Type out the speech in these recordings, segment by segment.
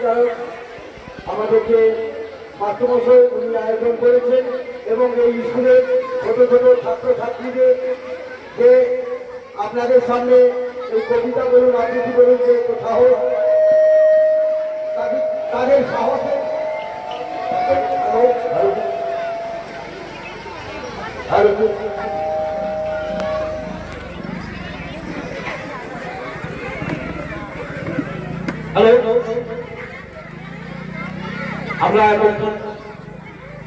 পরিচালক আমাদেরকে মাস্টারমশাই উনি আয়োজন করেছেন এবং এই স্কুলের ছোট ছোট ছাত্রছাত্রীদের যে আপনাদের সামনে এই কবিতা বলুন আবৃত্তি বলুন যে সাহস তাদের সাহসে হ্যালো আমরা এখন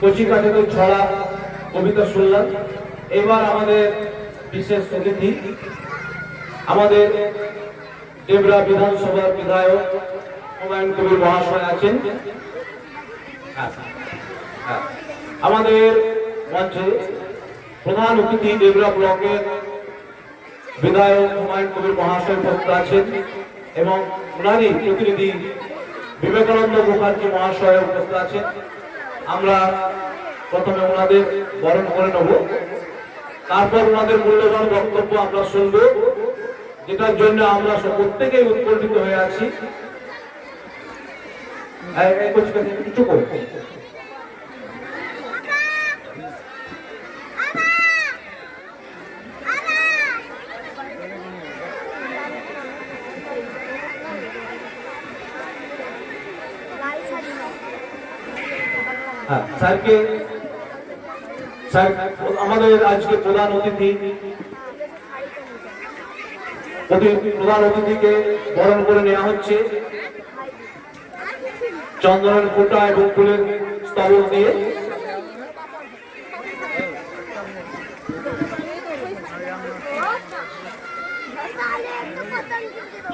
কচিকা থেকে ছড়া কবিতা শুনলাম। এবার আমাদের বিশেষ অতিথি আমাদের দেবরা বিধানসভার বিধায়ক হুমায়ুন কবির মহাশয় আছেন। আমাদের মঞ্চে প্রধান অতিথি দেবরা ব্লকের বিধায়ক হুমায়ুন কবির মহাশয় উপস্থিত আছেন এবং ওনারই প্রতিনিধি বিবেকানন্দ মুখার্জি মহাশয় উপস্থিত আছেন। আমরা প্রথমে ওনাদের বরণ করে নেব, তারপর ওনাদের মূল্যবান বক্তব্য আমরা শুনব, যেটার জন্য আমরা প্রত্যেকেই উৎকণ্ঠিত হয়ে আছি। কিছু করব স্যারকে আমাদের আজকে প্রধান অতিথিকে বরণ করে নেওয়া হচ্ছে চন্দনের ফোঁটা এবং ফুলের স্তবক দিয়ে।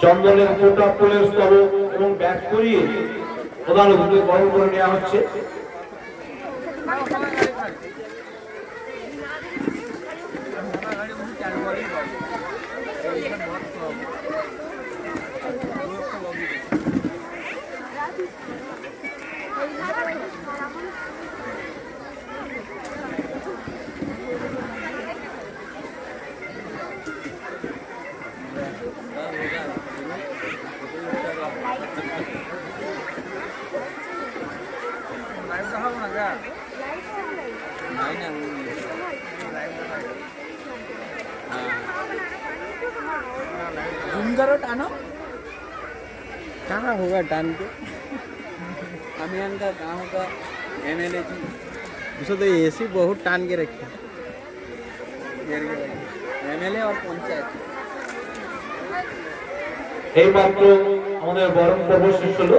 চন্দনের ফোঁটা ফুলের স্তবক এবং ব্যাগ করিয়ে প্রধান অতিথিকে বরণ করে নেওয়া হচ্ছে। टानो कहाँ होगा टान के अमियान का गाँव का एमएलए जी उसको तो एसी बहुत टान के रखे एमएलए और पंचायत এই মাত্র আমাদের বরণ পর্ব শেষ হলো।